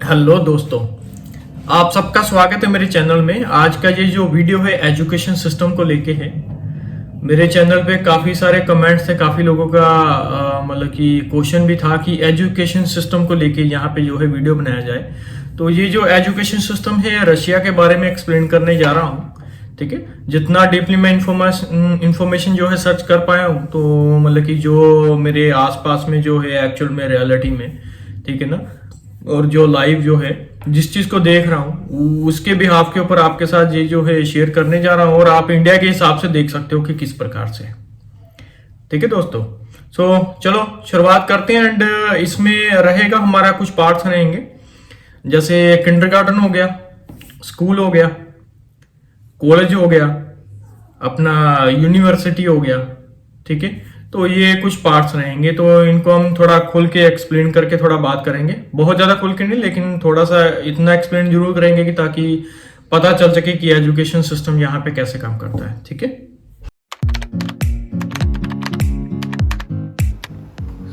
Hello दोस्तों, आप सबका स्वागत है मेरे चैनल में। आज का ये जो वीडियो है एजुकेशन सिस्टम को लेके है। मेरे चैनल पे काफ़ी सारे कमेंट्स थे, काफ़ी लोगों का मतलब कि क्वेश्चन भी था कि एजुकेशन सिस्टम को लेके यहाँ पे जो है वीडियो बनाया जाए। तो ये जो एजुकेशन सिस्टम है रशिया के बारे में एक्सप्लेन करने जा रहा हूँ। ठीक है, जितना डीपली मैं इंफॉर्मेशन जो है सर्च कर पाया हूँ, तो मतलब कि जो मेरे आसपास में जो है एक्चुअल में रियलिटी में, ठीक है ना, और जो लाइव जो है जिस चीज को देख रहा हूँ उसके बिहाफ के ऊपर आपके साथ ये जो है शेयर करने जा रहा हूँ। और आप इंडिया के हिसाब से देख सकते हो कि किस प्रकार से। ठीक है दोस्तों, चलो शुरुआत करते हैं। एंड इसमें रहेगा हमारा कुछ पार्ट्स रहेंगे, जैसे किंडरगार्टन हो गया, स्कूल हो गया, कॉलेज हो गया, अपना यूनिवर्सिटी हो गया। ठीक है, तो ये कुछ पार्ट्स रहेंगे, तो इनको हम थोड़ा खुल के एक्सप्लेन करके थोड़ा बात करेंगे। बहुत ज़्यादा खुल के नहीं, लेकिन थोड़ा सा इतना एक्सप्लेन जरूर करेंगे कि ताकि पता चल सके कि एजुकेशन सिस्टम यहाँ पे कैसे काम करता है। ठीक है,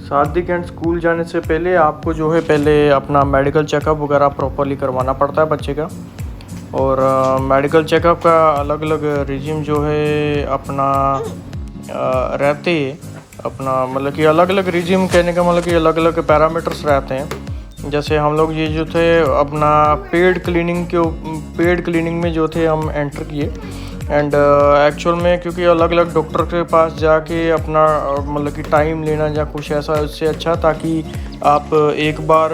शादी एंड स्कूल जाने से पहले आपको जो है पहले अपना मेडिकल चेकअप वगैरह प्रॉपरली करवाना पड़ता है बच्चे का। और मेडिकल चेकअप का अलग अलग रिजिम जो है अपना रहते हैं। अपना मतलब कि अलग अलग रिजिम कहने का मतलब कि अलग अलग पैरामीटर्स रहते हैं। जैसे हम लोग ये जो थे अपना पेड क्लीनिंग में जो थे हम एंटर किए। एंड एक्चुअल में क्योंकि अलग अलग डॉक्टर के पास जाके अपना मतलब कि टाइम लेना या कुछ ऐसा, इससे अच्छा ताकि आप एक बार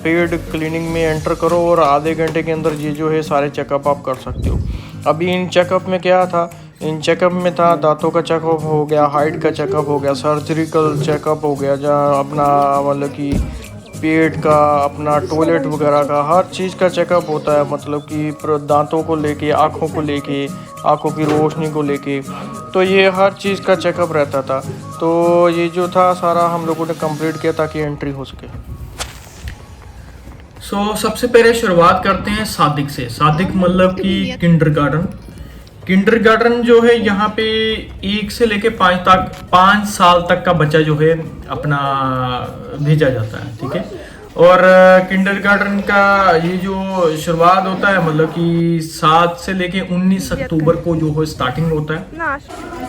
पेड क्लीनिंग में एंटर करो और आधे घंटे के अंदर ये जो है सारे चेकअप आप कर सकते हो। अभी इन चेकअप में क्या था, इन चेकअप में था दांतों का चेकअप हो गया, हाइट का चेकअप हो गया, सर्जरिकल चेकअप हो गया, जहाँ अपना मतलब कि पेट का, अपना टॉयलेट वगैरह का, हर चीज़ का चेकअप होता है। मतलब कि दांतों को लेके, आँखों को लेके, आँखों की रोशनी को लेके, तो ये हर चीज़ का चेकअप रहता था। तो ये जो था सारा हम लोगों ने कंप्लीट किया ताकि एंट्री हो सके। सबसे पहले शुरुआत करते हैं सादिक से। सादिक मतलब कि किंडरगार्टन जो है यहाँ पे 1 से लेके 5 साल तक का बच्चा जो है अपना भेजा जाता है। ठीक है, और किंडरगार्टन का ये जो शुरुआत होता है मतलब कि 7 से लेके 19 अक्टूबर को जो है स्टार्टिंग होता है।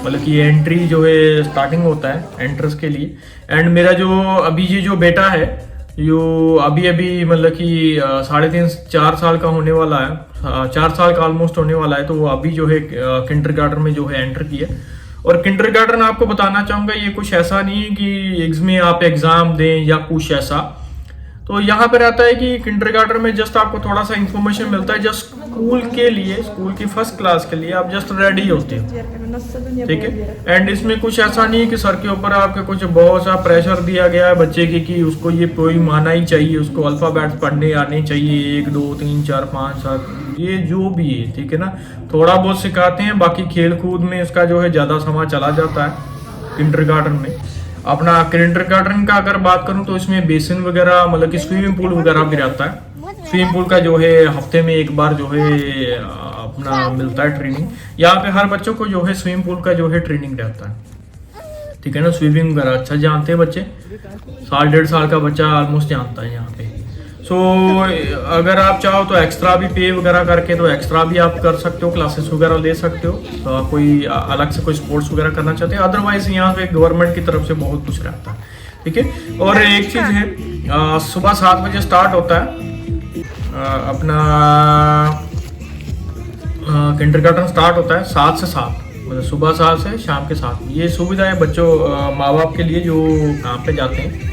मतलब कि एंट्री जो है स्टार्टिंग होता है एंट्रेंस के लिए। एंड मेरा जो अभी ये जो बेटा है यो अभी मतलब कि 3.5-4 साल का होने वाला है, 4 साल का ऑलमोस्ट होने वाला है। तो वो अभी जो है किंडरगार्टन में जो है एंटर किया। और किंडरगार्टन आपको बताना चाहूँगा ये कुछ ऐसा नहीं है कि इसमें आप एग्जाम दें या कुछ ऐसा। तो यहाँ पे रहता है कि किंडरगार्टन में जस्ट आपको थोड़ा सा इन्फॉर्मेशन मिलता है, जस्ट स्कूल के लिए, स्कूल की फर्स्ट क्लास के लिए आप जस्ट रेडी होते हो। ठीक है, एंड इसमें कुछ ऐसा नहीं है कि सर के ऊपर आपके कुछ बहुत सा प्रेशर दिया गया है बच्चे के कि उसको ये पोइम आना ही चाहिए, उसको अल्फाबेट्स पढ़ने आने चाहिए, 1 2 3 4 5 7 ये जो भी है। ठीक है ना, थोड़ा बहुत सिखाते हैं, बाकी खेल कूद में इसका जो है ज़्यादा समय चला जाता है किंडरगार्टन में। अपना किंडरगार्टन का अगर बात करूं तो इसमें बेसिन वगैरह मतलब कि स्विमिंग पूल वगैरह भी रहता है। स्विमिंग पूल का जो है हफ्ते में एक बार जो है अपना मिलता है ट्रेनिंग। यहाँ पे हर बच्चों को जो है स्विमिंग पूल का जो है ट्रेनिंग रहता है। ठीक है ना, स्विमिंग वगैरह अच्छा जानते हैं बच्चे, 1.5 साल का बच्चा ऑलमोस्ट जानता है यहाँ पे। अगर आप चाहो तो एक्स्ट्रा भी पे वगैरह करके तो एक्स्ट्रा भी आप कर सकते हो, क्लासेस वगैरह ले सकते हो। तो कोई अलग से कोई स्पोर्ट्स वगैरह करना चाहते हैं, अदरवाइज यहाँ पे गवर्नमेंट की तरफ से बहुत कुछ रहता है। ठीक है, और एक चीज़ है, सुबह 7 बजे स्टार्ट होता है अपना किंडरगार्टन स्टार्ट होता है 7 से 7, मतलब सुबह 7 से शाम के 7। ये सुविधा है बच्चों माँ बाप के लिए जो काम पे जाते हैं,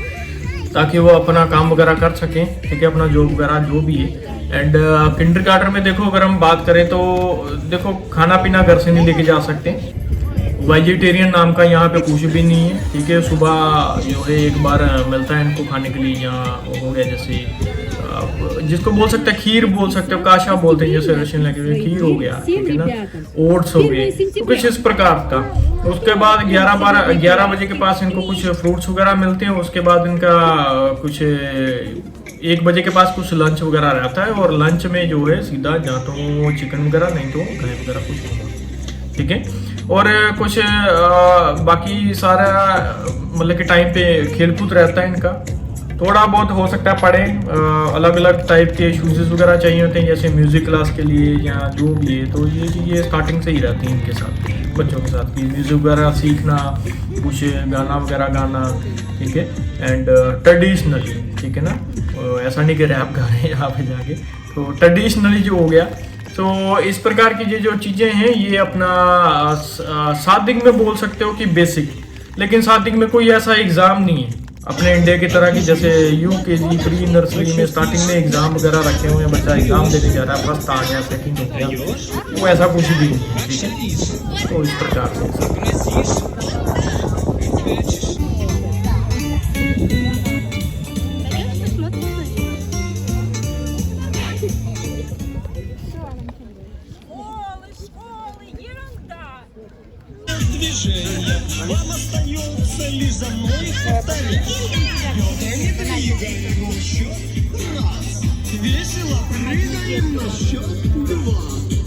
ताकि वो अपना काम वगैरह कर सकें। ठीक है, अपना जॉब वगैरह जो भी है। एंड किंडरगार्टन में देखो, अगर हम बात करें तो देखो खाना पीना घर से नहीं लेके जा सकते, वेजिटेरियन नाम का यहाँ पे कुछ भी नहीं है। ठीक है, सुबह जो है एक बार मिलता है इनको खाने के लिए। यहाँ हो गया जैसे जिसको बोल सकते हैं खीर बोल सकते हो, काशा बोलते हैं जैसे रशियन लैंग्वेज में, खीर हो गया। ठीक है ना, ओट्स हो गए, तो कुछ इस प्रकार का। उसके बाद 11 बजे के पास इनको कुछ फ्रूट्स वगैरह मिलते हैं। उसके बाद इनका कुछ 1 बजे के पास कुछ लंच वगैरह रहता है। और लंच में जो है सीधा या तो चिकन वगैरह, नहीं तो घी वगैरह कुछ होगा। ठीक है, और कुछ बाकी सारा मतलब कि टाइम पे खेल कूद रहता है इनका। थोड़ा बहुत हो सकता है पढ़े। अलग अलग टाइप के शूज़ वगैरह चाहिए होते हैं, जैसे म्यूज़िक क्लास के लिए या जो भी है, तो ये चीज़ें स्टार्टिंग से ही रहती हैं इनके साथ, बच्चों के साथ, कि म्यूज़िक वगैरह सीखना, कुछ गाना वगैरह गाना, ठीक है। एंड ट्रेडिशनली, ठीक है ना, ऐसा नहीं कि रैप गा रहे हैं यहाँ पे जाके, तो ट्रेडिशनली जो हो गया। तो इस प्रकार की ये जो चीज़ें हैं, ये अपना शादी में बोल सकते हो कि बेसिक, लेकिन शादी में कोई ऐसा एग्ज़ाम नहीं है अपने इंडिया की तरह की, जैसे यूकेजी प्री नर्सरी में स्टार्टिंग में एग्ज़ाम वगैरह रखे हुए हैं, बच्चा एग्ज़ाम देने जा रहा है, फर्स्ट आ गया, सेकंड हो गया, वो ऐसा कुछ भी नहीं है, ठीक है। तो इस प्रकार से движение. Вам остается лишь за мной повторять. Бедрами двигаем на счет раз. Весело прыгаем на счет два.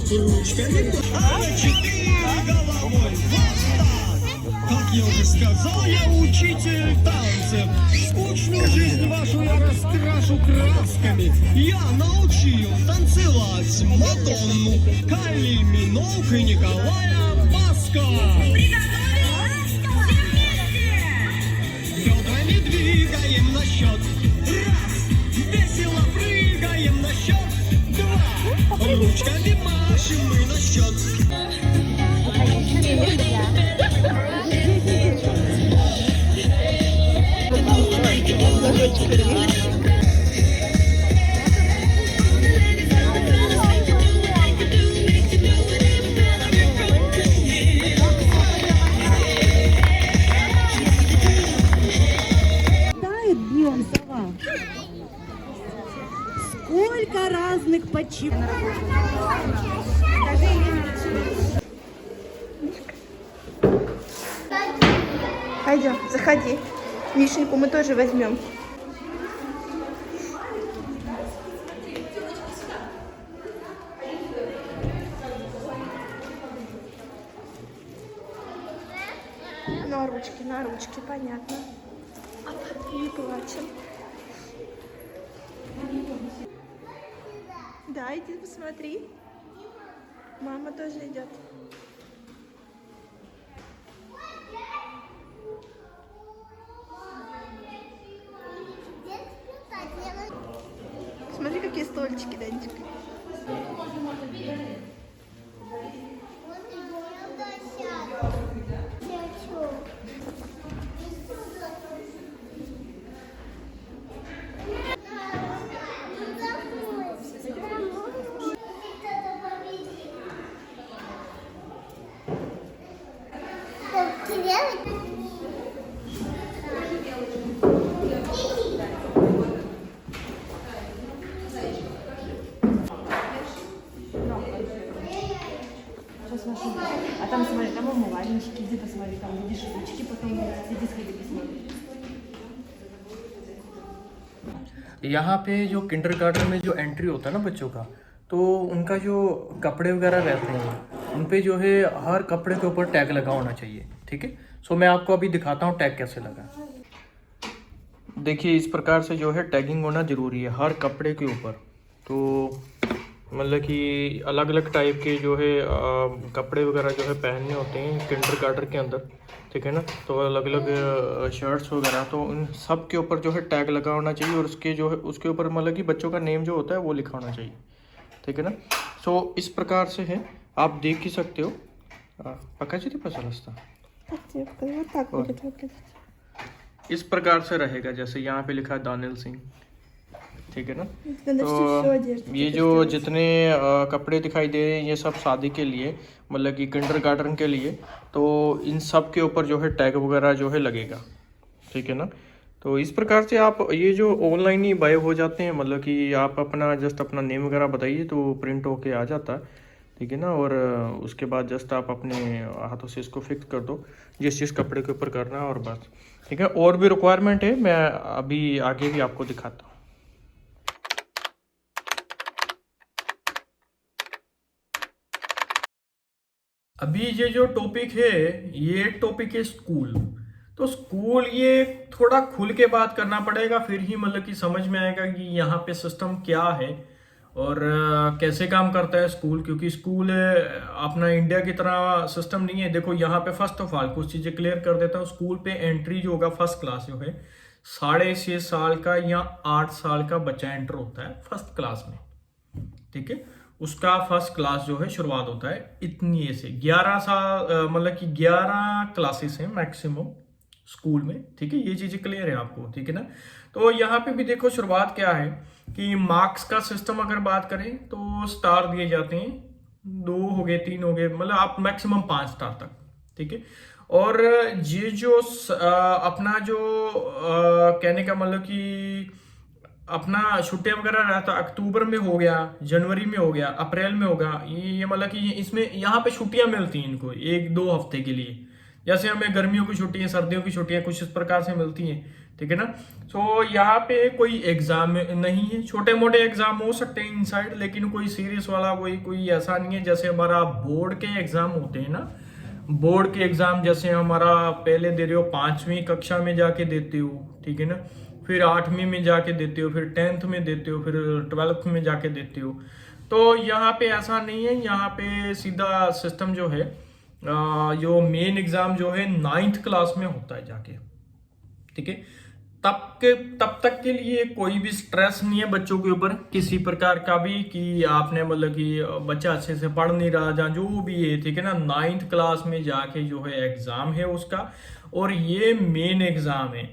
Ручками на 4 головой. Вот так. Как я уже сказал, я учитель танцев. Скучную жизнь вашу я раскрашу красками. Я научил танцевать Мадонну, Кайли Миноуг и Николая Баско. Бедрами двигаем на счет раз. Весело прыгаем на счет два. Ручками машем мы на счет. Днем сова. Сколько разных почему. Пойдем, заходи. Мишеньку мы тоже возьмем. На ручки, понятно. Не плачем. Да, иди посмотри. Мама тоже идет. Смотри, какие стульчики, Данечка. А там, смотри, там умывальнички, иди посмотри, там видишь ручки, потом иди сходи посмотри. यहाँ पे जो किंडरगार्टन में जो एंट्री होता है ना बच्चों का, तो उनका जो कपड़े वगैरह रहते हैं, उन पे जो है हर कपड़े के ऊपर टैग लगा होना चाहिए, ठीक है। सो मैं आपको अभी दिखाता हूँ टैग कैसे लगा। देखिए इस प्रकार से जो है टैगिंग होना ज़रूरी है हर कपड़े के ऊपर। तो मतलब कि अलग अलग टाइप के जो है कपड़े वगैरह जो है पहनने होते हैं किंडरगार्टन के अंदर, ठीक है ना। तो अलग अलग शर्ट्स वगैरह, तो उन सब के ऊपर जो है टैग लगा होना चाहिए, और उसके जो है उसके ऊपर मतलब कि बच्चों का नेम जो होता है वो लिखा होना चाहिए, ठीक है ना। सो इस प्रकार से है, आप देख ही सकते हो। पक्का जी पास रास्ता इस प्रकार से रहेगा, जैसे यहाँ पे लिखा है दानिल सिंह, ठीक है ना। तो ये जो जितने कपड़े दिखाई दे रहे हैं ये सब शादी के लिए, मतलब कि किंडरगार्टन के लिए, तो इन सब के ऊपर जो है टैग वगैरह जो है लगेगा, ठीक है ना। तो इस प्रकार से आप ये जो ऑनलाइन ही बाय हो जाते हैं, मतलब कि आप अपना जस्ट अपना नेम वगैरह बताइए तो प्रिंट होके आ जाता है, ठीक है ना। और उसके बाद जस्ट आप अपने हाथों से इसको फिक्स कर दो जिस जिस कपड़े के ऊपर करना है, और बस, ठीक है। और भी रिक्वायरमेंट है, मैं अभी आगे भी आपको दिखाता हूँ। अभी ये जो टॉपिक है, ये टॉपिक है स्कूल। तो स्कूल ये थोड़ा खुल के बात करना पड़ेगा, फिर ही मतलब कि समझ में आएगा कि यहाँ पे सिस्टम क्या है और कैसे काम करता है स्कूल। क्योंकि स्कूल अपना इंडिया की तरह सिस्टम नहीं है। देखो यहाँ पे फर्स्ट ऑफ ऑल कुछ चीज़ें क्लियर कर देता हूँ। स्कूल पे एंट्री जो होगा फर्स्ट क्लास जो है 6.5 साल का या 8 साल का बच्चा एंटर होता है फर्स्ट क्लास में, ठीक है। उसका फर्स्ट क्लास जो है शुरुआत होता है इतनी से 11 साल, मतलब कि 11 क्लासेस हैं मैक्सिमम स्कूल में, ठीक है। ये चीजें क्लियर है आपको, ठीक है ना। तो यहाँ पे भी देखो शुरुआत क्या है कि मार्क्स का सिस्टम अगर बात करें तो स्टार दिए जाते हैं, 2 हो गए 3 हो गए, मतलब आप मैक्सिमम 5 स्टार तक, ठीक है। और ये जो अपना जो कहने का मतलब कि अपना छुट्टियां वगैरह रहता अक्टूबर में हो गया, जनवरी में हो गया, अप्रैल में होगा, ये मतलब कि इसमें यहाँ पे छुट्टियां मिलती हैं इनको 1-2 हफ्ते के लिए। जैसे हमें गर्मियों की छुट्टियां, सर्दियों की छुट्टियां कुछ इस प्रकार से मिलती हैं, ठीक है ना। तो यहाँ पे कोई एग्जाम नहीं है, छोटे मोटे एग्जाम हो सकते हैं इनसाइड, लेकिन कोई सीरियस वाला कोई ऐसा नहीं है। जैसे हमारा बोर्ड के एग्जाम होते हैं ना, बोर्ड के एग्जाम जैसे हमारा पहले दे रहे हो 5वीं कक्षा में जाके देते हो, ठीक है ना, फिर 8वीं में जाके देते हो, फिर 10th में देते हो, फिर 12th में जाके देते हो। तो यहाँ पे ऐसा नहीं है, यहाँ पे सीधा सिस्टम जो है जो मेन एग्जाम जो है 9th क्लास में होता है जाके, ठीक है। तब तक के लिए कोई भी स्ट्रेस नहीं है बच्चों के ऊपर किसी प्रकार का भी कि आपने मतलब कि बच्चा अच्छे से पढ़ नहीं रहा या जो भी है, ठीक है ना। 9th क्लास में जाके जो है एग्जाम है उसका, और ये मेन एग्जाम है।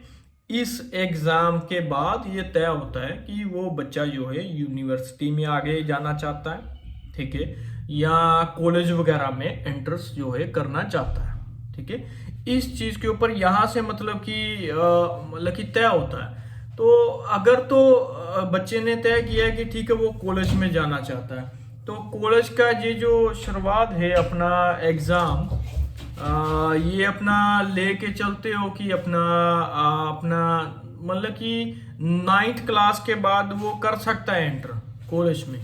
इस एग्जाम के बाद ये तय होता है कि वो बच्चा जो है यूनिवर्सिटी में आगे जाना चाहता है, ठीक है, या कॉलेज वगैरह में एंट्रेंस जो है करना चाहता है, ठीक है। इस चीज के ऊपर यहाँ से मतलब कि तय होता है। तो अगर तो बच्चे ने तय किया है कि ठीक है वो कॉलेज में जाना चाहता है, तो कॉलेज का ये जो शुरुआत है अपना एग्जाम, ये अपना लेके चलते हो कि अपना मतलब कि 9th क्लास के बाद वो कर सकता है एंटर कॉलेज में,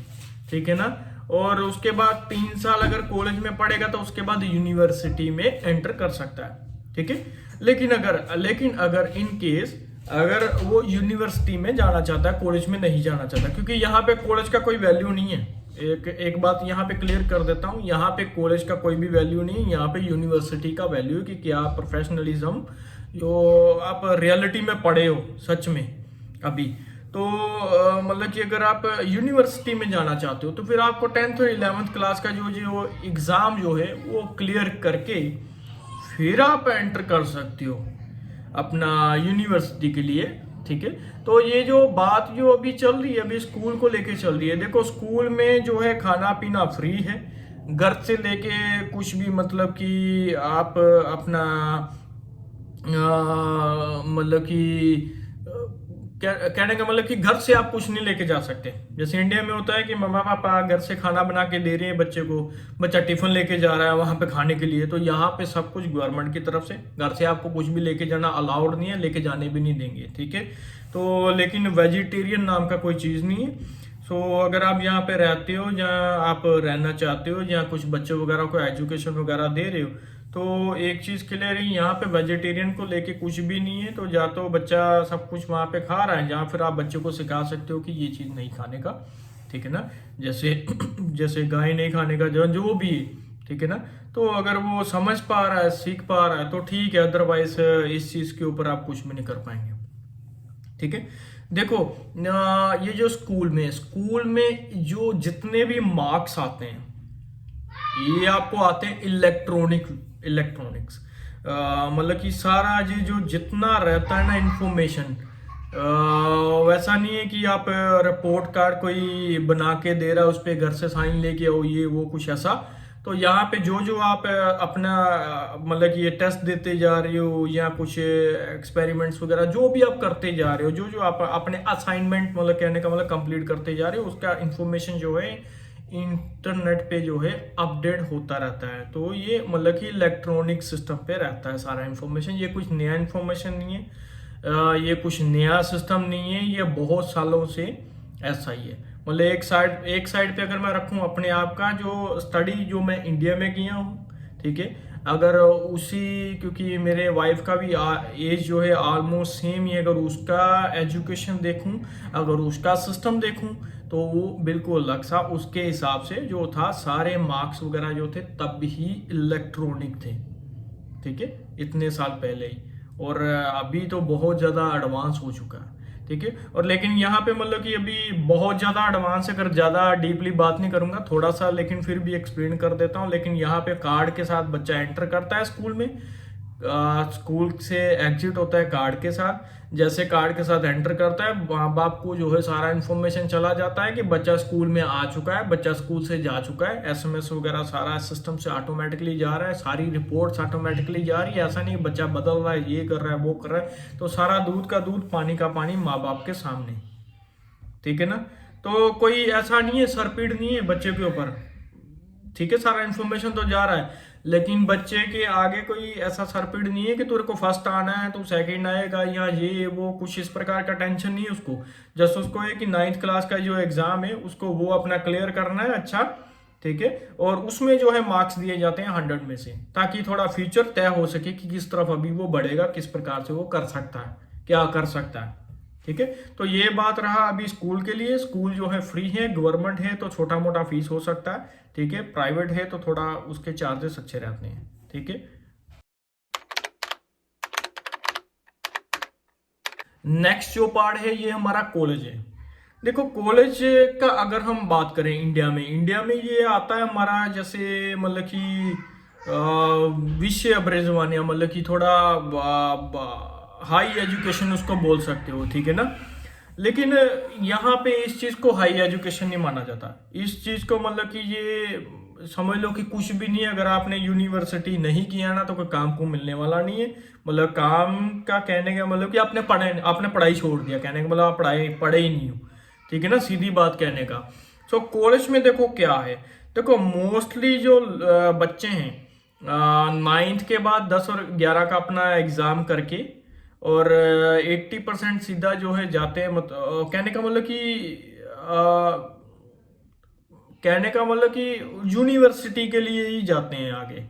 ठीक है ना। और उसके बाद 3 साल अगर कॉलेज में पढ़ेगा तो उसके बाद यूनिवर्सिटी में एंटर कर सकता है, ठीक है। लेकिन अगर इन केस अगर वो यूनिवर्सिटी में जाना चाहता है, कॉलेज में नहीं जाना चाहता, क्योंकि यहाँ पे कॉलेज का कोई वैल्यू नहीं है। एक बात यहाँ पे क्लियर कर देता हूँ, यहाँ पे कॉलेज का कोई भी वैल्यू नहीं है, यहाँ पे यूनिवर्सिटी का वैल्यू है कि क्या प्रोफेशनलिज्म जो आप रियलिटी में पढ़े हो सच में अभी। तो मतलब कि अगर आप यूनिवर्सिटी में जाना चाहते हो तो फिर आपको 10th और 11th क्लास का जो एग्ज़ाम जो है वो क्लियर करके फिर आप एंटर कर सकते हो अपना यूनिवर्सिटी के लिए, ठीक है। तो ये जो बात जो अभी चल रही है, अभी स्कूल को लेके चल रही है, देखो स्कूल में जो है खाना पीना फ्री है, घर से लेके कुछ भी मतलब कि आप अपना मतलब कि कहने का मतलब कि घर से आप कुछ नहीं लेके जा सकते। जैसे इंडिया में होता है कि मम्मा पापा घर से खाना बना के दे रहे हैं बच्चे को, बच्चा टिफिन लेके जा रहा है वहां पे खाने के लिए, तो यहाँ पे सब कुछ गवर्नमेंट की तरफ से, घर से आपको कुछ भी लेके जाना अलाउड नहीं है, लेके जाने भी नहीं देंगे, ठीक है। तो लेकिन वेजिटेरियन नाम का कोई चीज़ नहीं है। सो अगर आप यहाँ पे रहते हो या आप रहना चाहते हो या कुछ बच्चे वगैरह को एजुकेशन वगैरह दे रहे हो, तो एक चीज़ क्लियर है, यहाँ पे वेजिटेरियन को लेके कुछ भी नहीं है। तो या तो बच्चा सब कुछ वहाँ पे खा रहा है, या फिर आप बच्चे को सिखा सकते हो कि ये चीज़ नहीं खाने का, ठीक है ना। जैसे गाय नहीं खाने का, जो भी, ठीक है ना। तो अगर वो समझ पा रहा है, सीख पा रहा है तो ठीक है, अदरवाइज इस चीज़ के ऊपर आप कुछ भी नहीं कर पाएंगे, ठीक है। देखो ये जो स्कूल में जो जितने भी मार्क्स आते हैं ये आपको आते हैं इलेक्ट्रॉनिक्स, मतलब कि सारा ये जो जितना रहता है ना इंफॉर्मेशन, वैसा नहीं है कि आप रिपोर्ट कार्ड कोई बना के दे रहा है उस पर घर से साइन लेके आओ ये वो कुछ ऐसा। तो यहाँ पे जो आप अपना मतलब कि ये टेस्ट देते जा रहे हो या कुछ एक्सपेरिमेंट्स वगैरह जो भी आप करते जा रहे हो, जो आप अपने असाइनमेंट मतलब कहने का मतलब कंप्लीट करते जा रहे हो, उसका इंफॉर्मेशन जो है इंटरनेट पे जो है अपडेट होता रहता है। तो ये मतलब कि इलेक्ट्रॉनिक सिस्टम पे रहता है सारा इंफॉर्मेशन। ये कुछ नया इंफॉर्मेशन नहीं है, ये कुछ नया सिस्टम नहीं है, ये बहुत सालों से ऐसा ही है। मतलब एक साइड पे अगर मैं रखूं अपने आप का जो स्टडी जो मैं इंडिया में किया हूँ, ठीक है, अगर उसी, क्योंकि मेरे वाइफ का भी एज जो है ऑलमोस्ट सेम ही है, अगर उसका एजुकेशन देखूं, अगर उसका सिस्टम देखूं, तो वो बिल्कुल अलग सा, उसके हिसाब से जो था सारे मार्क्स वगैरह जो थे तब ही इलेक्ट्रॉनिक थे, ठीक है, इतने साल पहले ही। और अभी तो बहुत ज़्यादा एडवांस हो चुका है, ठीक है। और लेकिन यहाँ पे मतलब कि अभी बहुत ज़्यादा एडवांस, अगर ज़्यादा डीपली बात नहीं करूँगा थोड़ा सा, लेकिन फिर भी एक्सप्लेन कर देता हूँ। लेकिन यहाँ पे कार्ड के साथ बच्चा एंटर करता है स्कूल में, स्कूल से एग्जिट होता है कार्ड के साथ। जैसे कार्ड के साथ एंटर करता है, माँ बाप को जो है सारा इन्फॉर्मेशन चला जाता है कि बच्चा स्कूल में आ चुका है, बच्चा स्कूल से जा चुका है, एसएमएस वगैरह सारा सिस्टम से ऑटोमेटिकली जा रहा है, सारी रिपोर्ट्स ऑटोमेटिकली जा रही है। ऐसा नहीं बच्चा बदल रहा है, ये कर रहा है, वो कर रहा है, तो सारा दूध का दूध पानी का पानी माँ बाप के सामने, ठीक है ना। तो कोई ऐसा नहीं है, सरपीड़ नहीं है बच्चे के ऊपर, ठीक है, सारा इन्फॉर्मेशन तो जा रहा है, लेकिन बच्चे के आगे कोई ऐसा सरपीड़ नहीं है कि तेरे को फर्स्ट आना है, तू सेकंड आएगा या ये वो, कुछ इस प्रकार का टेंशन नहीं है उसको। जस्ट उसको है कि 9th क्लास का जो एग्जाम है उसको वो अपना क्लियर करना है, अच्छा, ठीक है। और उसमें जो है मार्क्स दिए जाते हैं 100 में से, ताकि थोड़ा फ्यूचर तय हो सके कि किस तरफ अभी वो बढ़ेगा, किस प्रकार से वो कर सकता है, क्या कर सकता है, ठीक है। तो ये बात रहा अभी स्कूल के लिए। स्कूल जो है फ्री है, गवर्नमेंट है तो छोटा मोटा फीस हो सकता है, ठीक है, प्राइवेट है तो थोड़ा उसके चार्जेस अच्छे रहते हैं, ठीक है। नेक्स्ट जो पार्ट है ये हमारा कॉलेज है। देखो कॉलेज का अगर हम बात करें इंडिया में ये आता है हमारा, जैसे मतलब कि विषय अब्रेजवानिया, मतलब कि थोड़ा हाई एजुकेशन उसको बोल सकते हो, ठीक है ना। लेकिन यहाँ पे इस चीज़ को हाई एजुकेशन नहीं माना जाता। इस चीज़ को मतलब कि ये समझ लो कि कुछ भी नहीं है। अगर आपने यूनिवर्सिटी नहीं किया ना तो कोई काम को मिलने वाला नहीं है। मतलब काम का कहने का मतलब कि आपने पढ़ाई छोड़ दिया, कहने का मतलब आप पढ़े ही नहीं हो, ठीक है ना, सीधी बात कहने का। सो कॉलेज में देखो क्या है, देखो मोस्टली जो बच्चे हैं 9th के बाद 10 और 11 का अपना एग्ज़ाम करके और 80% सीधा जो है जाते हैं, कहने का मतलब कि यूनिवर्सिटी के लिए ही जाते हैं आगे,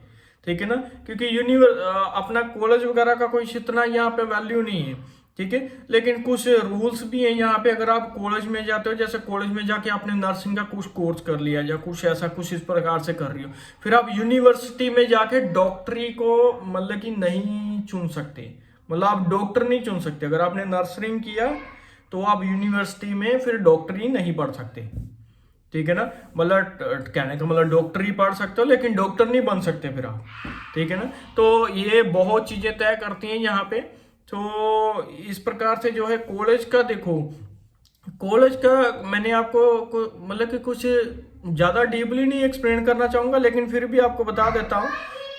ठीक है ना। क्योंकि अपना कॉलेज वगैरह का कोई इतना यहाँ पे वैल्यू नहीं है, ठीक है। लेकिन कुछ रूल्स भी हैं यहाँ पे। अगर आप कॉलेज में जाते हो, जैसे कॉलेज में जाके आपने नर्सिंग का कुछ कोर्स कर लिया या कुछ ऐसा कुछ इस प्रकार से कर रही हो, फिर आप यूनिवर्सिटी में जाके डॉक्टरी को मतलब कि नहीं चुन सकते, मतलब आप डॉक्टर नहीं चुन सकते। अगर आपने नर्सिंग किया तो आप यूनिवर्सिटी में फिर डॉक्टरी नहीं पढ़ सकते, ठीक है ना। मतलब कहने का मतलब डॉक्टरी पढ़ सकते हो लेकिन डॉक्टर नहीं बन सकते फिर आप, ठीक है ना। तो ये बहुत चीजें तय करती हैं यहाँ पे। तो इस प्रकार से जो है कॉलेज का, देखो कॉलेज का मैंने आपको मतलब कि कुछ ज़्यादा डीपली नहीं एक्सप्लेन करना चाहूँगा, लेकिन फिर भी आपको बता देता हूँ।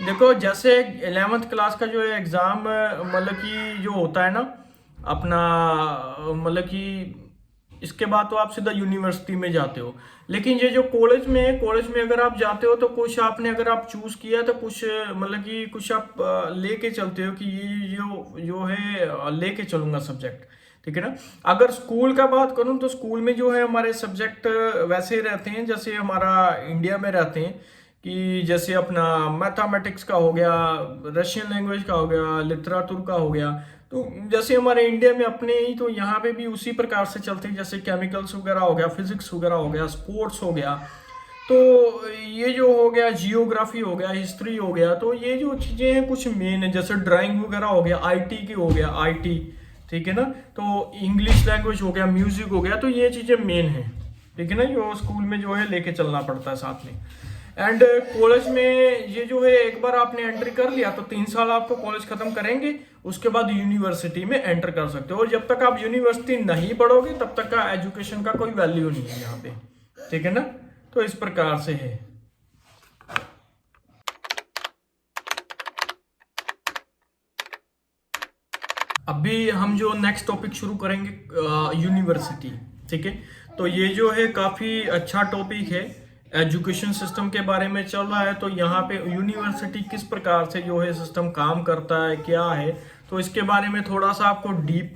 देखो जैसे 11th क्लास का जो है एग्ज़ाम मतलब कि जो होता है ना अपना, मतलब कि इसके बाद तो आप सीधा यूनिवर्सिटी में जाते हो। लेकिन ये जो कॉलेज में अगर आप जाते हो तो कुछ आपने अगर आप चूज किया तो कुछ मतलब कि कुछ आप लेके चलते हो कि ये जो है लेके चलूंगा सब्जेक्ट, ठीक है ना। अगर स्कूल का बात करूं तो स्कूल में जो है हमारे सब्जेक्ट वैसे रहते हैं जैसे हमारा इंडिया में रहते हैं, कि जैसे अपना मैथमेटिक्स का हो गया, रशियन लैंग्वेज का हो गया, लिटरेचर का हो गया। तो जैसे हमारे इंडिया में अपने ही, तो यहाँ पे भी उसी प्रकार से चलते हैं, जैसे केमिकल्स वगैरह हो गया, फिजिक्स वगैरह हो गया, स्पोर्ट्स हो गया। तो ये जो हो गया जियोग्राफी हो गया, हिस्ट्री हो गया, तो ये जो चीज़ें हैं कुछ मेन है। जैसे ड्राइंग वगैरह हो गया, आईटी की हो गया, आईटी, ठीक है ना। तो इंग्लिश लैंग्वेज हो गया, म्यूजिक हो गया, तो ये चीज़ें मेन है, ठीक है ना, जो स्कूल में जो है लेके चलना पड़ता है साथ में। एंड कॉलेज में ये जो है एक बार आपने एंट्री कर लिया तो 3 साल आपको कॉलेज खत्म करेंगे, उसके बाद यूनिवर्सिटी में एंटर कर सकते हो। और जब तक आप यूनिवर्सिटी नहीं पढ़ोगे तब तक का एजुकेशन का कोई वैल्यू नहीं है यहाँ पे, ठीक है ना। तो इस प्रकार से है। अभी हम जो नेक्स्ट टॉपिक शुरू करेंगे यूनिवर्सिटी, ठीक है। तो ये जो है काफी अच्छा टॉपिक है, एजुकेशन सिस्टम के बारे में चल रहा है। तो यहाँ पे यूनिवर्सिटी किस प्रकार से जो है सिस्टम काम करता है, क्या है, तो इसके बारे में थोड़ा सा आपको डीप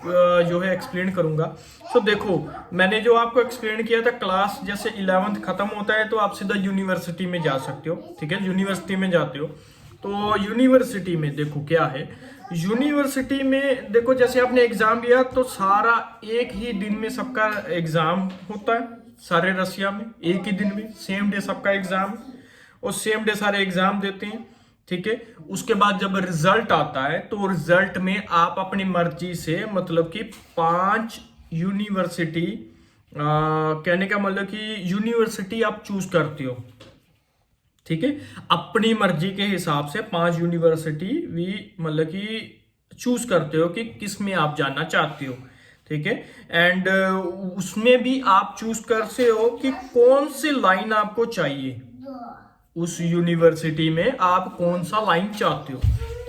जो है एक्सप्लेन करूंगा। तो देखो मैंने जो आपको एक्सप्लेन किया था, क्लास जैसे 11th खत्म होता है तो आप सीधा यूनिवर्सिटी में जा सकते हो, ठीक है, यूनिवर्सिटी में जाते हो। तो यूनिवर्सिटी में देखो क्या है, यूनिवर्सिटी में देखो जैसे आपने एग्जाम दिया तो सारा एक ही दिन में सबका एग्जाम होता है, सारे रसिया में एक ही दिन में सेम डे सबका एग्जाम, और सेम डे सारे एग्जाम देते हैं, ठीक है। उसके बाद जब रिजल्ट आता है तो रिजल्ट में आप अपनी मर्जी से मतलब कि 5 यूनिवर्सिटी, कहने का मतलब कि यूनिवर्सिटी आप चूज करते हो, ठीक है। अपनी मर्जी के हिसाब से 5 यूनिवर्सिटी भी मतलब कि चूज करते हो कि किस में आप जाना चाहते हो, ठीक है। एंड उसमें भी आप चूज करते हो कि कौन सी लाइन आपको चाहिए, उस यूनिवर्सिटी में आप कौन सा लाइन चाहते हो,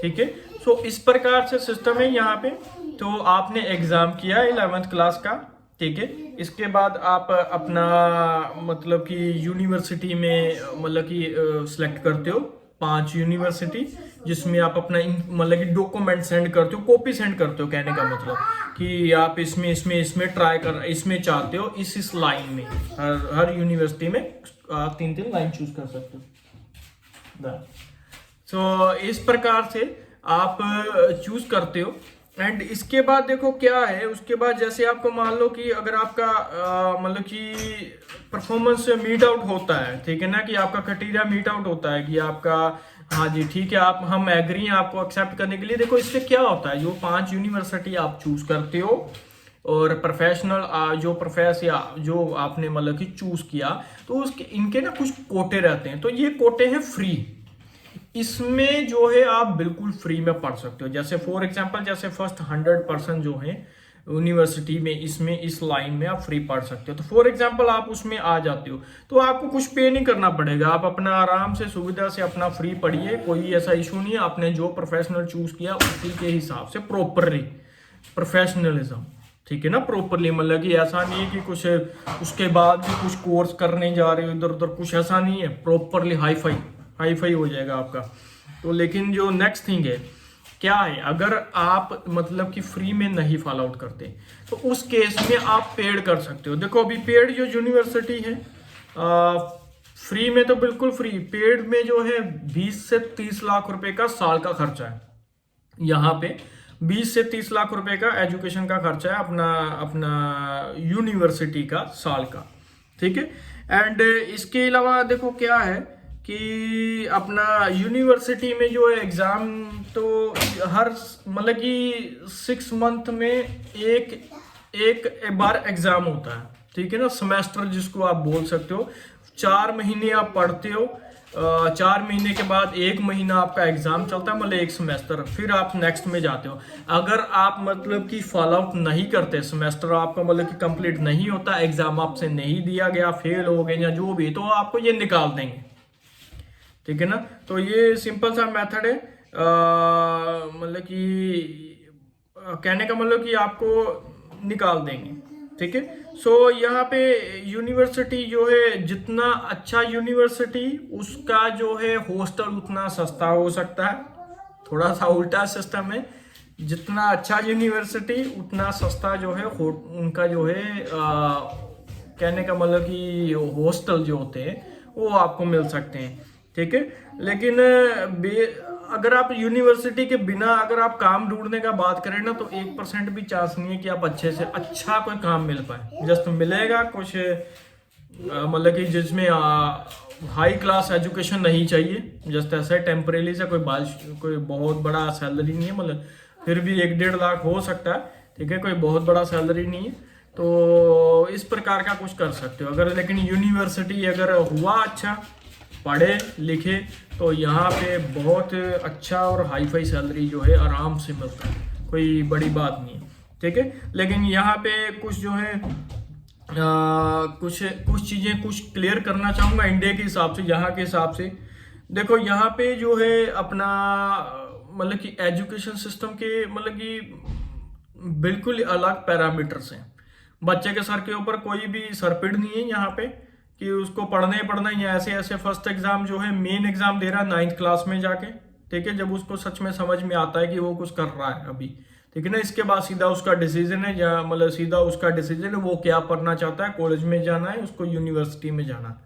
ठीक है। सो इस प्रकार से सिस्टम है यहाँ पे। तो आपने एग्जाम किया 11th क्लास का, ठीक है। इसके बाद आप अपना मतलब कि यूनिवर्सिटी में मतलब कि सिलेक्ट करते हो 5 यूनिवर्सिटी, जिसमें आप अपना मतलब कि डॉक्यूमेंट सेंड करते हो, कॉपी सेंड करते हो, कहने का मतलब कि आप इसमें ट्राई कर, इसमें चाहते हो, इस लाइन में हर यूनिवर्सिटी में आप 3 लाइन चूज कर सकते हो। सो इस प्रकार से आप चूज करते हो। एंड इसके बाद देखो क्या है, उसके बाद जैसे आपको मान लो कि अगर आपका मतलब कि परफॉर्मेंस मीट आउट होता है, ठीक है ना, कि आपका क्राइटेरिया मीट आउट होता है कि आपका हाँ जी ठीक है, आप हम एग्री हैं आपको एक्सेप्ट करने के लिए। देखो इससे क्या होता है, जो 5 यूनिवर्सिटी आप चूज करते हो और प्रोफेशनल जो आपने मतलब कि चूज किया, तो उसके इनके ना कुछ कोटे रहते हैं, तो ये कोटे हैं फ्री। इसमें जो है आप बिल्कुल फ्री में पढ़ सकते हो। जैसे फॉर एग्जांपल जैसे फर्स्ट 100% जो है यूनिवर्सिटी में, इसमें इस लाइन में आप फ्री पढ़ सकते हो। तो फॉर एग्जांपल आप उसमें आ जाते हो तो आपको कुछ पे नहीं करना पड़ेगा, आप अपना आराम से सुविधा से अपना फ्री पढ़िए, कोई ऐसा इशू नहीं है। आपने जो प्रोफेशनल चूज किया उसी के हिसाब से प्रॉपरली प्रोफेशनलिज्म, ठीक है ना, प्रॉपरली, मतलब कि ऐसा नहीं है कि कुछ उसके बाद भी कुछ कोर्स करने जा रहे हो इधर उधर, कुछ ऐसा नहीं है, प्रॉपरली हाई फाई हो जाएगा आपका। तो लेकिन जो नेक्स्ट थिंग है क्या है, अगर आप मतलब कि फ्री में नहीं फॉलो आउट करते तो उस केस में आप पेड कर सकते हो। देखो अभी पेड जो यूनिवर्सिटी है, फ्री में तो बिल्कुल फ्री, पेड में जो है 20 से 30 लाख रुपए का साल का खर्चा है। यहाँ पे 20 से 30 लाख रुपए का एजुकेशन का खर्चा है अपना यूनिवर्सिटी का साल का, ठीक है। एंड इसके अलावा देखो क्या है कि अपना यूनिवर्सिटी में जो है एग्जाम, तो हर मतलब कि 6 मंथ में एक बार एग्जाम होता है, ठीक है ना, सेमेस्टर जिसको आप बोल सकते हो। 4 महीने आप पढ़ते हो, 4 महीने के बाद 1 महीना आपका एग्जाम चलता है, मतलब 1 सेमेस्टर, फिर आप नेक्स्ट में जाते हो। अगर आप मतलब कि फॉलो आउट नहीं करते, सेमेस्टर आपका मतलब कि कंप्लीट नहीं होता, एग्जाम आपसे नहीं दिया गया, फेल हो गए या जो भी, तो आपको ये निकाल देंगे, ठीक है ना। तो ये सिंपल सा मेथड है, मतलब कि कहने का मतलब कि आपको निकाल देंगे, ठीक है। सो यहाँ पे यूनिवर्सिटी जो है, जितना अच्छा यूनिवर्सिटी उसका जो है हॉस्टल उतना सस्ता हो सकता है। थोड़ा सा उल्टा सिस्टम है, जितना अच्छा यूनिवर्सिटी उतना सस्ता जो है उनका जो है कहने का मतलब कि हॉस्टल जो होते हैं वो आपको मिल सकते हैं, ठीक है। लेकिन अगर आप यूनिवर्सिटी के बिना अगर आप काम ढूंढने का बात करें ना, तो 1% भी चांस नहीं है कि आप अच्छे से अच्छा कोई काम मिल पाए। जस्ट मिलेगा कुछ मतलब कि जिसमें हाई क्लास एजुकेशन नहीं चाहिए, जस्ट ऐसा टेम्परेरी से कोई बहुत बड़ा सैलरी नहीं है, मतलब फिर भी 1-1.5 लाख हो सकता है, ठीक है, कोई बहुत बड़ा सैलरी नहीं है। तो इस प्रकार का कुछ कर सकते हो अगर, लेकिन यूनिवर्सिटी अगर हुआ अच्छा, पढ़े लिखे, तो यहाँ पे बहुत अच्छा और हाई फाई सैलरी जो है आराम से मिलता है, कोई बड़ी बात नहीं है, ठीक है। लेकिन यहाँ पे कुछ जो है कुछ चीज़ें कुछ क्लियर करना चाहूँगा इंडिया के हिसाब से, यहाँ के हिसाब से। देखो यहाँ पे जो है अपना मतलब कि एजुकेशन सिस्टम के मतलब कि बिल्कुल अलग पैरामीटर्स हैं। बच्चे के सर के ऊपर कोई भी सरपिड़ नहीं है यहाँ पे कि उसको पढ़ना ही ऐसे ऐसे। फर्स्ट एग्जाम जो है मेन एग्जाम दे रहा है 9th क्लास में जाके, ठीक है, जब उसको सच में समझ में आता है कि वो कुछ कर रहा है अभी, ठीक है ना। इसके बाद सीधा उसका डिसीजन है, या मतलब सीधा उसका डिसीजन है वो क्या पढ़ना चाहता है, कॉलेज में जाना है उसको, यूनिवर्सिटी में जाना,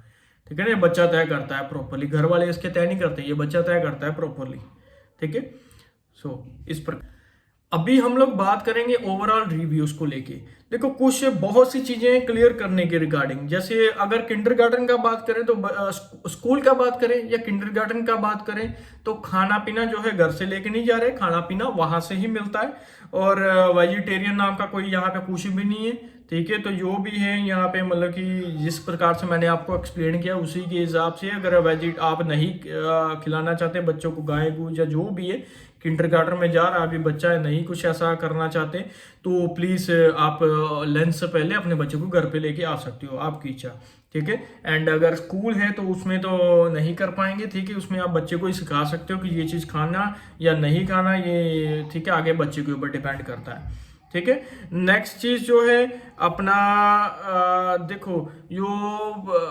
ठीक है ना, ये बच्चा तय करता है प्रॉपरली, घर वाले इसके तय नहीं करते, ये बच्चा तय करता है प्रॉपरली, ठीक है। सो इस पर अभी हम लोग बात करेंगे ओवरऑल रिव्यूज को लेके। देखो कुछ बहुत सी चीजें क्लियर करने के रिगार्डिंग, जैसे अगर किंडरगार्टन का बात करें तो स्कूल का बात करें या किंडरगार्टन का बात करें तो खाना पीना जो है घर से लेके नहीं जा रहे, खाना पीना वहां से ही मिलता है, और वेजिटेरियन नाम का कोई यहाँ पे कुछ भी नहीं है, ठीक है। तो जो भी है यहाँ पे मतलब कि जिस प्रकार से मैंने आपको एक्सप्लेन किया उसी के हिसाब से, अगर आप नहीं खिलाना चाहते बच्चों को गाय गूज या जो भी है, किंडरगार्टन में जा रहा है अभी बच्चा है, नहीं कुछ ऐसा करना चाहते तो प्लीज आप लंच से पहले अपने बच्चे को घर पे लेके आ सकते हो, आपकी इच्छा, ठीक है। एंड अगर स्कूल है तो उसमें तो नहीं कर पाएंगे, ठीक है, उसमें आप बच्चे को ही सिखा सकते हो कि ये चीज खाना या नहीं खाना, ये ठीक है आगे बच्चे के ऊपर डिपेंड करता है, ठीक है। नेक्स्ट चीज जो है अपना देखो जो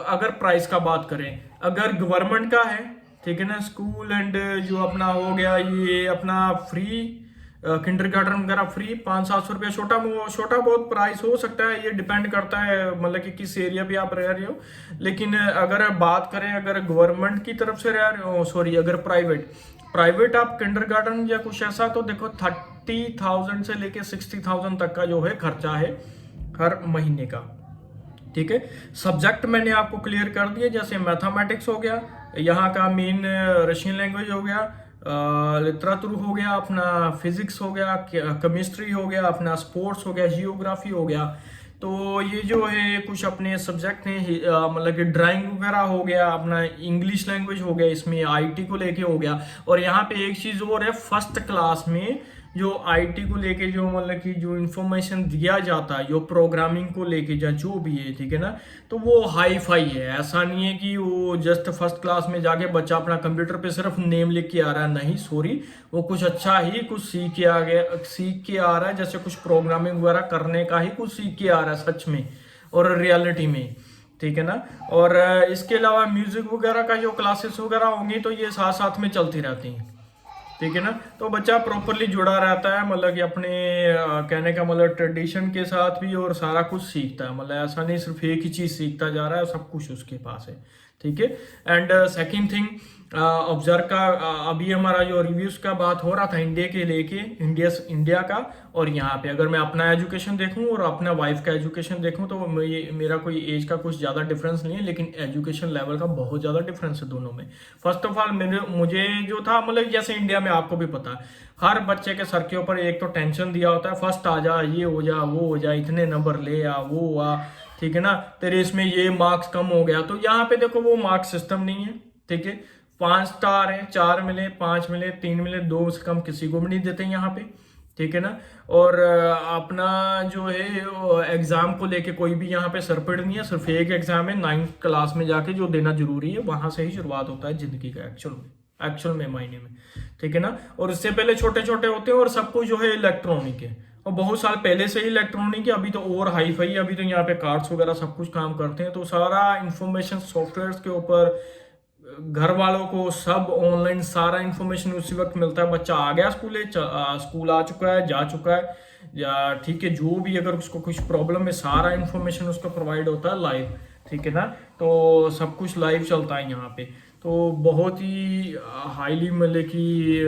अगर प्राइस का बात करें, अगर गवर्नमेंट का है, ठीक है ना, स्कूल एंड जो अपना हो गया ये अपना फ्री किंडरगार्टन वगैरह फ्री 500-700 रुपया, छोटा बहुत प्राइस हो सकता है, ये डिपेंड करता है मतलब कि किस एरिया पे आप रह रहे हो। लेकिन अगर बात करें अगर गवर्नमेंट की तरफ से रह रहे हो, सॉरी अगर प्राइवेट आप किंडरगार्टन या कुछ ऐसा, तो देखो 30,000 से लेके 60,000 तक का जो है खर्चा है हर महीने का, ठीक है। सब्जेक्ट मैंने आपको क्लियर कर दिए, जैसे मैथमेटिक्स हो गया, यहाँ का मेन रशियन लैंग्वेज हो गया, लिटरेचर हो गया, अपना फिजिक्स हो गया, केमिस्ट्री हो गया, अपना स्पोर्ट्स हो गया, जियोग्राफी हो गया। तो ये जो है कुछ अपने सब्जेक्ट हैं, मतलब कि ड्राइंग वगैरह हो गया, अपना इंग्लिश लैंग्वेज हो गया, इसमें आईटी को लेके हो गया। और यहाँ पे एक चीज और है, फर्स्ट क्लास में जो आईटी को लेके जो मतलब कि जो इंफॉर्मेशन दिया जाता है, जो प्रोग्रामिंग को लेके या जो भी है, ठीक है ना, तो वो हाई फाई है। ऐसा नहीं है कि वो जस्ट फर्स्ट क्लास में जाके बच्चा अपना कंप्यूटर पे सिर्फ नेम लिख के आ रहा है, नहीं सॉरी, वो कुछ अच्छा ही कुछ सीख के आ रहा है, जैसे कुछ प्रोग्रामिंग वगैरह करने का ही कुछ सीख के आ रहा है सच में और रियलिटी में, ठीक है ना। और इसके अलावा म्यूजिक वगैरह का जो क्लासेस वगैरह होंगी तो ये साथ साथ में चलती रहती हैं, ठीक है ना। तो बच्चा प्रॉपरली जुड़ा रहता है, मतलब कि अपने कहने का मतलब ट्रेडिशन के साथ भी, और सारा कुछ सीखता है, मतलब ऐसा नहीं सिर्फ एक ही चीज सीखता जा रहा है, सब कुछ उसके पास है, ठीक है। एंड सेकंड थिंग ऑब्जर्व का, अभी हमारा जो रिव्यूज का बात हो रहा था इंडिया के लेके, इंडिया का, और यहाँ पे अगर मैं अपना एजुकेशन देखूं और अपना वाइफ का एजुकेशन देखूं तो मेरा कोई एज का कुछ ज़्यादा डिफरेंस नहीं है, लेकिन एजुकेशन लेवल का बहुत ज़्यादा डिफरेंस है दोनों में। फर्स्ट ऑफ ऑल मुझे जो था, मतलब जैसे इंडिया में आपको भी पता है हर बच्चे के सर के ऊपर एक तो टेंशन दिया होता है, फर्स्ट आ जा, ये हो जा, वो हो जा, इतने नंबर ले आ, वो आ, ठीक है ना, तेरे इसमें ये मार्क्स कम हो गया। तो यहाँ पे देखो वो मार्क्स सिस्टम नहीं है, ठीक है। 5 स्टार है, 4 मिले, 5 मिले, 3 मिले, 2 से कम किसी को भी नहीं देते यहाँ पे, ठीक है ना। और अपना जो है एग्जाम को लेके कोई भी यहाँ पे सरपड़ नहीं है, सिर्फ एक एग्जाम है 9th क्लास में जाके जो देना जरूरी है, वहां से ही शुरुआत होता है जिंदगी का एक्चुअल में मायने में, ठीक है ना। और इससे पहले छोटे छोटे होते हैं और सब कुछ जो है इलेक्ट्रॉनिक है, और बहुत साल पहले से ही इलेक्ट्रॉनिक है, अभी तो और हाई फाई है, अभी तो यहाँ पे कार्ड्स वगैरह सब कुछ काम करते हैं। तो सारा इंफॉर्मेशन सॉफ्टवेयर के ऊपर घर वालों को सब ऑनलाइन सारा इंफॉर्मेशन उसी वक्त मिलता है। बच्चा आ गया स्कूल आ चुका है, जा चुका है, या ठीक है जो भी अगर उसको कुछ प्रॉब्लम है सारा इंफॉर्मेशन उसको प्रोवाइड होता है लाइव, ठीक है ना। तो सब कुछ लाइव चलता है यहाँ पे, तो बहुत ही हाईली मतलब कि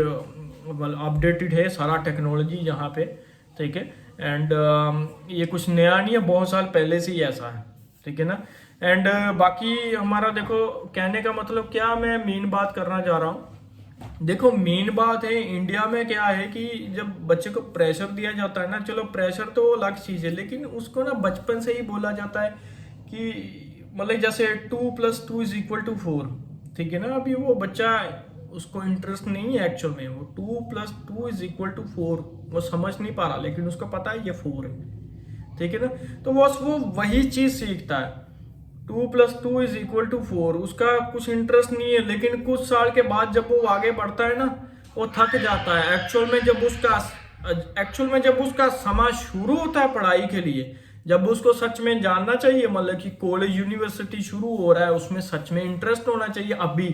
अपडेटेड है सारा टेक्नोलॉजी यहाँ पे, ठीक है। एंड ये कुछ नया नहीं है, बहुत साल पहले से ही ऐसा है, ठीक है ना। एंड बाकी हमारा देखो कहने का मतलब क्या मैं मेन बात करना चाह रहा हूँ, देखो मेन बात है इंडिया में क्या है कि जब बच्चे को प्रेशर दिया जाता है ना, चलो प्रेशर तो अलग चीज़ है, लेकिन उसको ना बचपन से ही बोला जाता है कि मतलब जैसे 2 + 2 = 4, ठीक है ना। अभी वो बच्चा उसको इंटरेस्ट नहीं है एक्चुअल में, वो 2 + 2 = 4 वो समझ नहीं पा रहा, लेकिन उसको पता है ये 4 है, ठीक है ना। तो वो वही चीज़ सीखता है, 2 + 2 = 4, उसका कुछ इंटरेस्ट नहीं है। लेकिन कुछ साल के बाद जब वो आगे बढ़ता है ना, वो थक जाता है एक्चुअल में, जब उसका समय शुरू होता है पढ़ाई के लिए, जब उसको सच में जानना चाहिए, मतलब कि कॉलेज यूनिवर्सिटी शुरू हो रहा है, उसमें सच में इंटरेस्ट होना चाहिए, अभी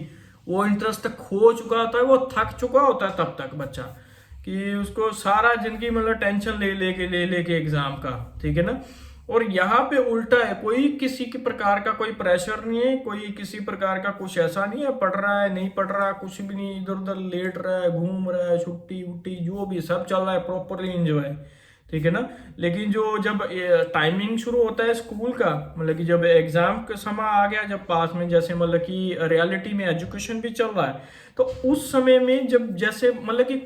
वो इंटरेस्ट खो चुका होता है, वो थक चुका होता है तब तक बच्चा, कि उसको सारा जिंदगी मतलब टेंशन ले लेके एग्जाम का, ठीक है ना। और यहाँ पे उल्टा है, कोई किसी के प्रकार का कोई प्रेशर नहीं है, कोई किसी प्रकार का कुछ ऐसा नहीं है, पढ़ रहा है नहीं पढ़ रहा कुछ भी नहीं, इधर उधर लेट रहा है, घूम रहा है, छुट्टी उट्टी जो भी सब चल रहा है, प्रॉपरली एंजॉय, ठीक है ना। लेकिन जो जब टाइमिंग शुरू होता है स्कूल का, मतलब कि जब एग्जाम का समय आ गया, जब पास में जैसे मतलब कि रियलिटी में एजुकेशन भी चल रहा है, तो उस समय में जब जैसे मतलब कि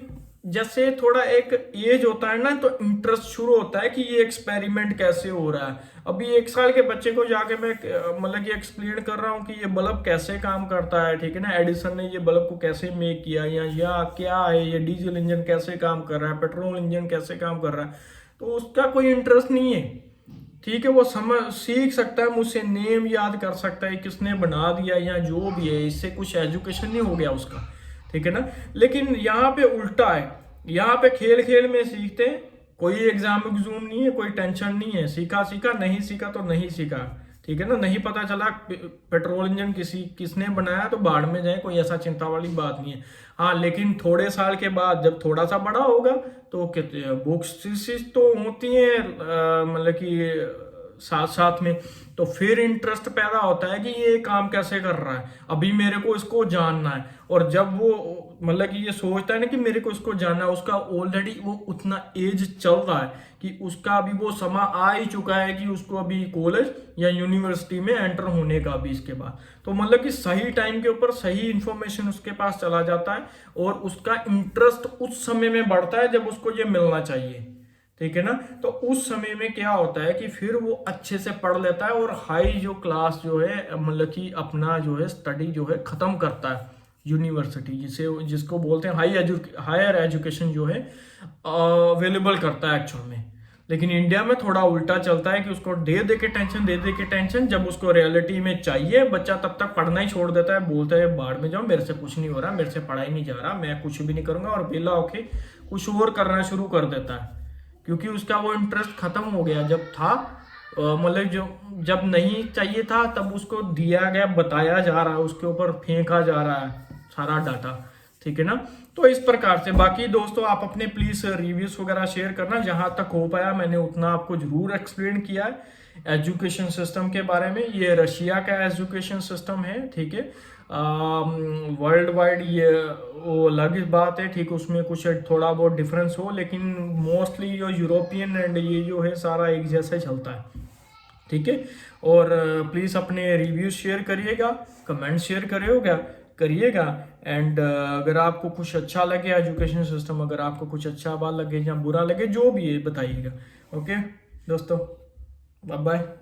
जैसे थोड़ा एक एज होता है ना, तो इंटरेस्ट शुरू होता है कि ये एक्सपेरिमेंट कैसे हो रहा है। अभी 1 साल के बच्चे को जाके मैं मतलब कि एक्सप्लेन कर रहा हूँ कि ये बल्ब कैसे काम करता है, ठीक है ना, एडिसन ने ये बल्ब को कैसे मेक किया, या क्या है ये डीजल इंजन कैसे काम कर रहा है, पेट्रोल इंजन कैसे काम कर रहा है, तो उसका कोई इंटरेस्ट नहीं है, ठीक है। वो समझ सीख सकता है, मुझसे नेम याद कर सकता है किसने बना दिया या जो भी है, इससे कुछ एजुकेशन नहीं हो गया उसका, ठीक है ना। लेकिन यहाँ पे उल्टा है, यहाँ पे खेल खेल में सीखते हैं, कोई एग्जाम नहीं है, कोई टेंशन नहीं है, सीखा सीखा, नहीं सीखा तो नहीं सीखा, ठीक है ना। नहीं पता चला पेट्रोल इंजन किसने बनाया तो बाढ़ में जाए, कोई ऐसा चिंता वाली बात नहीं है। हाँ, लेकिन थोड़े साल के बाद जब थोड़ा सा बड़ा होगा तो बुक्स तो होती हैं मतलब कि साथ साथ में, तो फिर इंटरेस्ट पैदा होता है कि ये काम कैसे कर रहा है, अभी मेरे को इसको जानना है। और जब वो मतलब कि ये सोचता है ना कि मेरे को इसको जानना है, उसका ऑलरेडी वो उतना एज चल रहा है कि उसका अभी वो समय आ ही चुका है कि उसको अभी कॉलेज या यूनिवर्सिटी में एंटर होने का अभी इसके बाद, तो मतलब कि सही टाइम के ऊपर सही इंफॉर्मेशन उसके पास चला जाता है और उसका इंटरेस्ट उस समय में बढ़ता है जब उसको ये मिलना चाहिए, ठीक है ना। तो उस समय में क्या होता है कि फिर वो अच्छे से पढ़ लेता है और हाई जो क्लास जो है मतलब कि अपना जो है स्टडी जो है खत्म करता है, यूनिवर्सिटी जिसको बोलते हैं हायर एजुकेशन जो है अवेलेबल करता है एक्चुअल में। लेकिन इंडिया में थोड़ा उल्टा चलता है कि उसको दे के टेंशन, जब उसको रियलिटी में चाहिए बच्चा तब तक पढ़ना ही छोड़ देता है, बोलता है बाहर में जाओ, मेरे से कुछ नहीं हो रहा, मेरे से पढ़ाई नहीं जा रहा, मैं कुछ भी नहीं करूंगा, और बेला होके कुछ और करना शुरू कर देता है, क्योंकि उसका वो इंटरेस्ट खत्म हो गया। जब था मतलब जब नहीं चाहिए था तब उसको दिया गया, बताया जा रहा है, उसके ऊपर फेंका जा रहा है सारा डाटा, ठीक है ना। तो इस प्रकार से बाकी दोस्तों आप अपने प्लीज रिव्यूज वगैरह शेयर करना, जहां तक हो पाया मैंने उतना आपको जरूर एक्सप्लेन किया है एजुकेशन सिस्टम के बारे में। ये रशिया का एजुकेशन सिस्टम है, ठीक है, वर्ल्ड वाइड ये वो अलग बात है, ठीक, उसमें कुछ थोड़ा बहुत डिफरेंस हो, लेकिन मोस्टली जो यूरोपियन एंड ये जो है सारा एक जैसा ही चलता है, ठीक है। और प्लीज़ अपने रिव्यूज शेयर करिएगा, कमेंट शेयर करिएगा एंड अगर आपको कुछ अच्छा लगे एजुकेशन सिस्टम, अगर आपको कुछ अच्छा बात लगे या बुरा लगे, जो भी है बताइएगा। ओके दोस्तों, बाय बाय।